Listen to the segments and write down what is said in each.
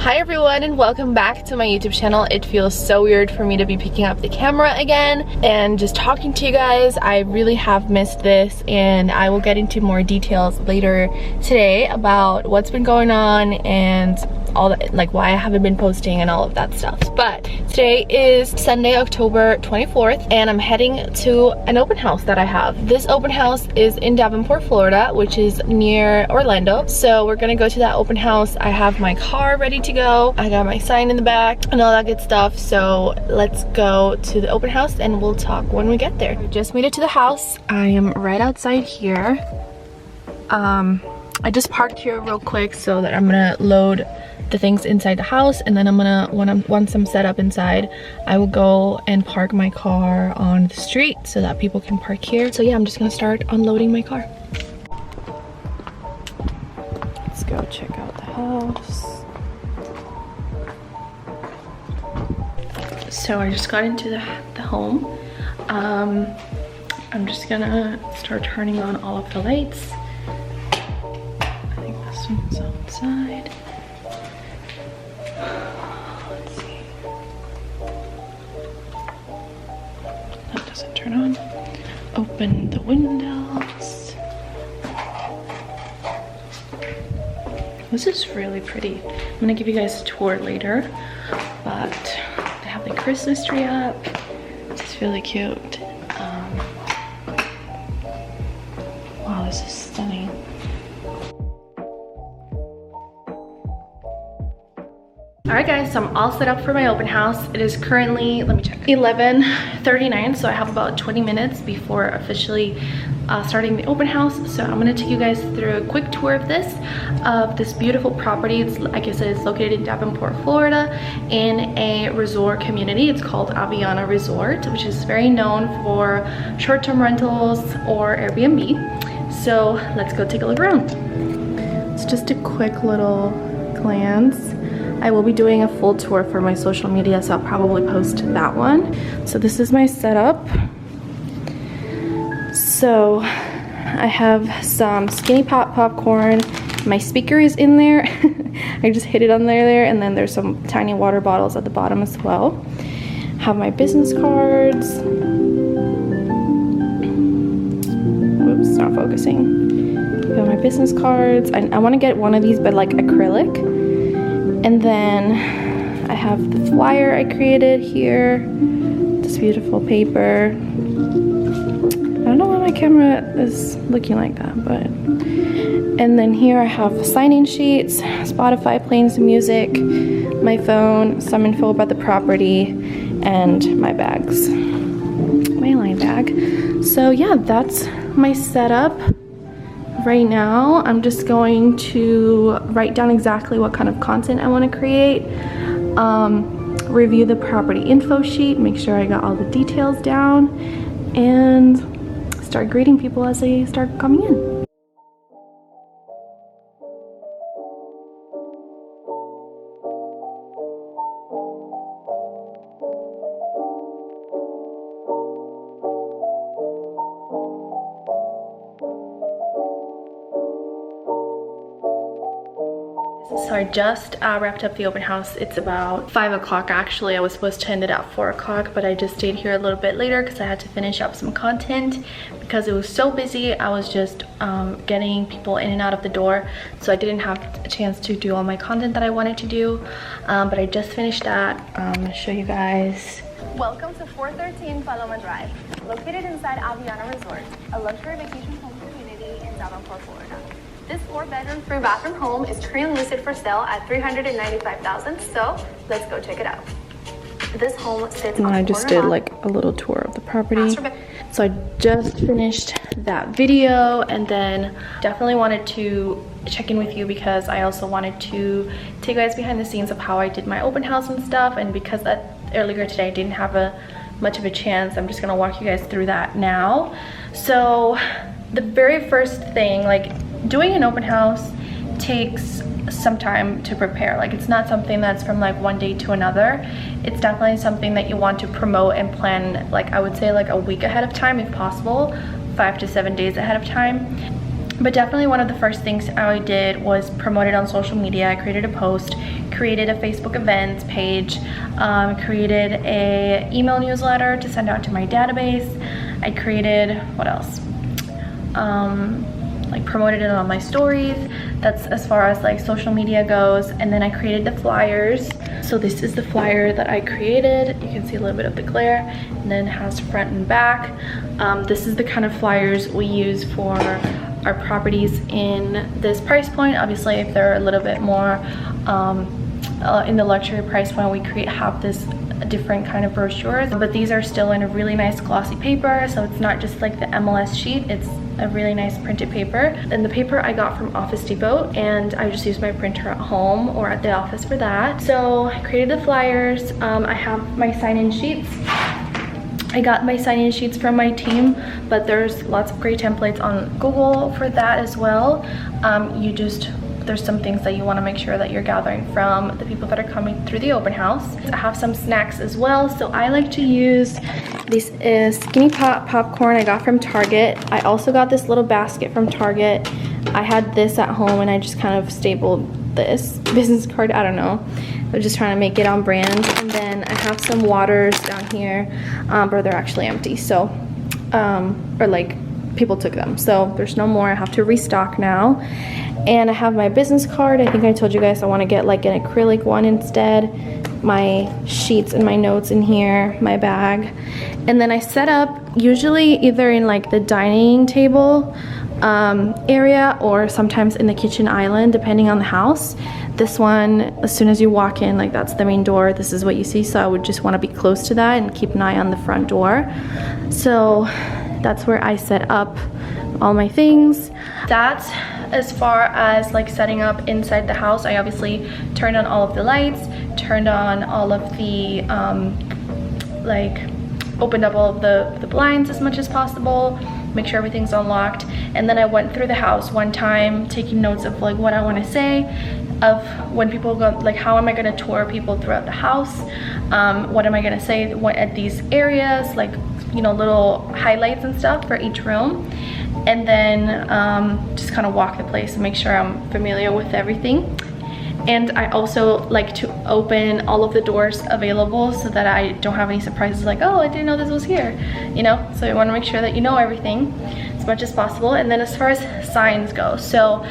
Hi everyone and welcome back to my YouTube channel. It feels so weird for me to be picking up the camera again and just talking to you guys. I really have missed this, and I will get into more details later today about what's been going on and all that, like why I haven't been posting and all of that stuff. But today is Sunday, October 24th, and I'm heading to an open house that I have. This open house is in Davenport, Florida, which is near Orlando. So we're gonna go to that open house. I have my car ready to go. I got my sign in the back and all that good stuff. So let's go to the open house and we'll talk when we get there. We just made it to the house. I am right outside here. I just parked here real quick so that I'm gonna load the things inside the house, and then I'm gonna, once I'm set up inside, I will go and park my car on the street so that people can park here. So yeah, I'm just gonna start unloading my car. Let's go check out the house. So I just got into the home. I'm just gonna start turning on all of the lights. I think this one's outside. Let's see. That doesn't turn on. Open the windows. This is really pretty. I'm gonna give you guys a tour later, but they have the Christmas tree up. It's really cute. Wow, this is stunning. Alright guys, so I'm all set up for my open house. It is currently, let me check, 11:39, so I have about 20 minutes before officially starting the open house. So I'm going to take you guys through a quick tour of this beautiful property. It's, like I said, it's located in Davenport, Florida, in a resort community. It's called Aviana Resort, which is very known for short-term rentals or Airbnb. So let's go take a look around. It's just a quick little glance. I will be doing a full tour for my social media, so I'll probably post that one. So this is my setup. So I have some Skinny Pop popcorn. My speaker is in there. I just hid it on there, and then there's some tiny water bottles at the bottom as well. Have my business cards. Whoops, not focusing. Got my business cards. I want to get one of these, but like acrylic. And then I have the flyer I created here, this beautiful paper. I don't know why my camera is looking like that, but. And then here I have sign-in sheets, Spotify playing some music, my phone, some info about the property, and my bags, my line bag. So yeah, that's my setup. Right now, I'm just going to write down exactly what kind of content I want to create, review the property info sheet, make sure I got all the details down, and start greeting people as they start coming in. So I just wrapped up the open house. It's about 5 o'clock actually. I was supposed to end it at 4 o'clock, but I just stayed here a little bit later because I had to finish up some content because it was so busy. I was just getting people in and out of the door, so I didn't have a chance to do all my content that I wanted to do, but I just finished that. I'm gonna show you guys. Welcome to 413 Paloma Drive, located inside Aviana Resort, a luxury vacation home community in Davenport, Florida. This 4-bedroom, 3-bathroom home is currently listed for sale at $395,000. So let's go check it out. This home sits on. I just did like a little tour of the property. So I just finished that video, and then definitely wanted to check in with you because I also wanted to take you guys behind the scenes of how I did my open house and stuff. And because that earlier today I didn't have much of a chance, I'm just gonna walk you guys through that now. So the very first thing, like, doing an open house takes some time to prepare. Like, it's not something that's from like one day to another. It's definitely something that you want to promote and plan, like I would say like a week ahead of time if possible, 5 to 7 days ahead of time. But definitely one of the first things I did was promote it on social media. I created a post, created a Facebook events page, created a email newsletter to send out to my database. I created, what else? Like promoted it on my stories. That's as far as like social media goes. And then I created the flyers. So this is the flyer that I created. You can see a little bit of the glare, and then it has front and back. This is the kind of flyers we use for our properties in this price point. Obviously, if they're a little bit more in the luxury price point, we have this different kind of brochures, but these are still in a really nice glossy paper, so it's not just like the MLS sheet, it's a really nice printed paper. And the paper I got from Office Depot, and I just used my printer at home or at the office for that. So I created the flyers. I have my sign-in sheets. I got my sign-in sheets from my team, but there's lots of great templates on Google for that as well. There's some things that you want to make sure that you're gathering from the people that are coming through the open house. I have some snacks as well, so I like to use, this is Skinny Pop popcorn I got from Target. I also got this little basket from Target. I had this at home and I just kind of stapled this business card, I don't know. I was just trying to make it on brand. And then I have some waters down here, but they're actually empty, so, or like people took them, so there's no more. I have to restock now. And I have my business card. I think I told you guys I want to get like an acrylic one instead. My sheets and my notes in here, my bag. And then I set up usually either in like the dining table area, or sometimes in the kitchen island, depending on the house. This one, as soon as you walk in, like that's the main door, this is what you see, so I would just want to be close to that and keep an eye on the front door. So that's where I set up all my things. That's as far as like setting up inside the house. I obviously turned on all of the lights, turned on all of the like opened up all of the blinds as much as possible, make sure everything's unlocked. And then I went through the house one time taking notes of like what I want to say, of when people go, like how am I going to tour people throughout the house, what am I going to say at these areas, like, you know, little highlights and stuff for each room. And then just kind of walk the place and make sure I'm familiar with everything. And I also like to open all of the doors available so that I don't have any surprises like, oh, I didn't know this was here, you know? So I want to make sure that you know everything as much as possible. And then as far as signs go, so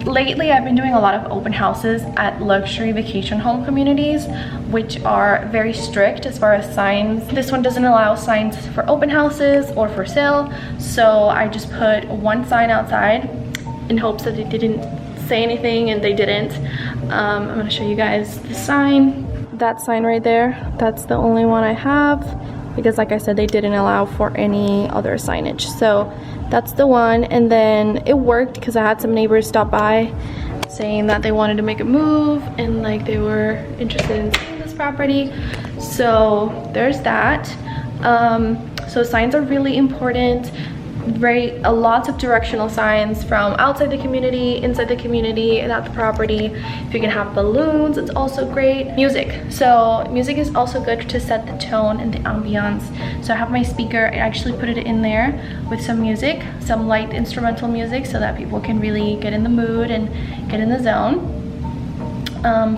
lately I've been doing a lot of open houses at luxury vacation home communities, which are very strict as far as signs. This one doesn't allow signs for open houses or for sale, so I just put one sign outside in hopes that they didn't say anything, and they didn't. I'm gonna show you guys the sign. That sign right there, that's the only one I have, because like I said, they didn't allow for any other signage. So that's the one. And then it worked because I had some neighbors stop by saying that they wanted to make a move and like they were interested in seeing this property. So there's that. So signs are really important. Lots of directional signs from outside the community, inside the community, and at the property. If you can have balloons, it's also great. Music. So music is also good to set the tone and the ambiance. So I have my speaker, I actually put it in there with some music, some light instrumental music, so that people can really get in the mood and get in the zone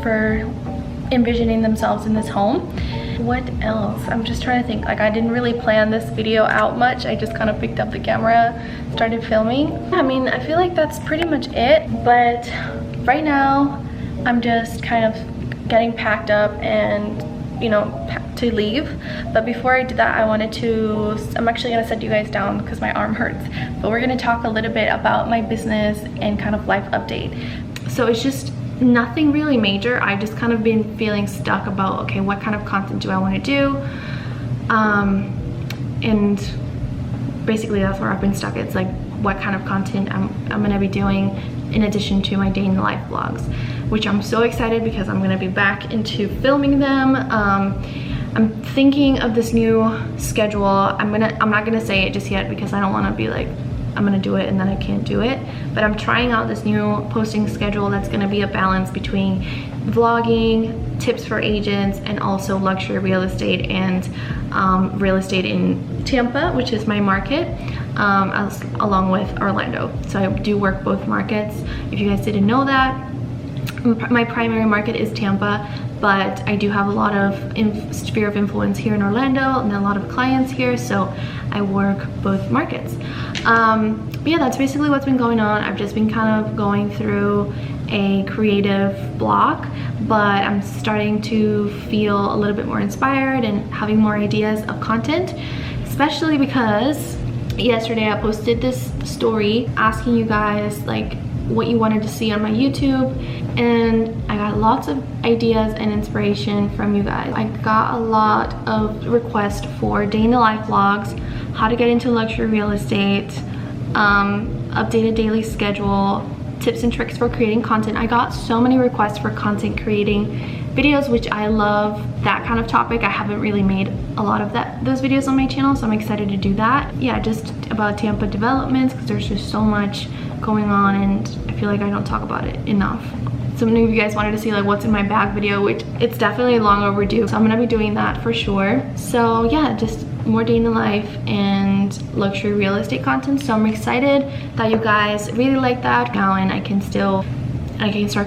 for envisioning themselves in this home. What else? I'm just trying to think. Like, I didn't really plan this video out much. I just kind of picked up the camera, started filming. I mean, I feel like that's pretty much it. But right now, I'm just kind of getting packed up and, you know, to leave. But before I do that, I'm actually gonna set you guys down because my arm hurts. But we're gonna talk a little bit about my business and kind of life update. So it's just nothing really major. I've just kind of been feeling stuck about, okay, what kind of content do I want to do? And basically that's where I've been stuck. It's like what kind of content I'm gonna be doing in addition to my day in the life vlogs, which I'm so excited because I'm gonna be back into filming them. I'm thinking of this new schedule. I'm not gonna say it just yet because I don't want to be like, I'm gonna do it and then I can't do it. But I'm trying out this new posting schedule that's gonna be a balance between vlogging, tips for agents, and also luxury real estate and real estate in Tampa, which is my market, along with Orlando. So I do work both markets, if you guys didn't know that. My primary market is Tampa, but I do have a lot of sphere of influence here in Orlando and a lot of clients here, so I work both markets. But yeah, that's basically what's been going on. I've just been kind of going through a creative block, but I'm starting to feel a little bit more inspired and having more ideas of content, especially because yesterday I posted this story asking you guys like what you wanted to see on my YouTube, and I got lots of ideas and inspiration from you guys. I got a lot of requests for day in the life vlogs, how to get into luxury real estate, updated daily schedule, tips and tricks for creating content. I got so many requests for content creating videos, which I love that kind of topic. I haven't really made a lot of those videos on my channel, so I'm excited to do that. Yeah, just about Tampa developments, because there's just so much going on and I feel like I don't talk about it enough. So many of you guys wanted to see like what's in my bag video, which it's definitely long overdue, so I'm gonna be doing that for sure. So yeah, just more day in the life and luxury real estate content. So I'm excited that you guys really like that now, and I can start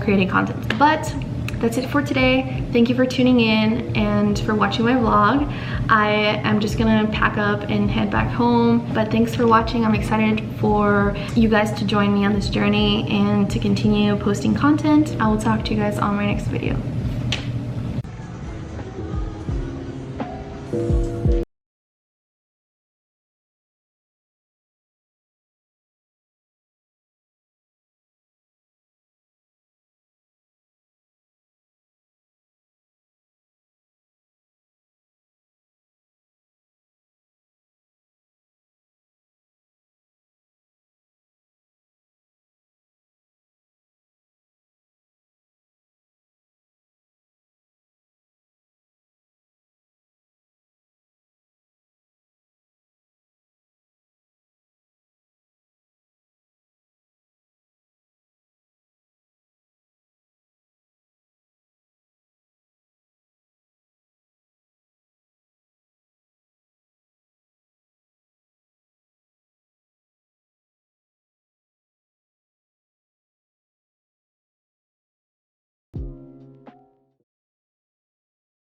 creating content. But that's it for today. Thank you for tuning in and for watching my vlog. I am just gonna pack up and head back home, but thanks for watching. I'm excited for you guys to join me on this journey and to continue posting content. I will talk to you guys on my next video.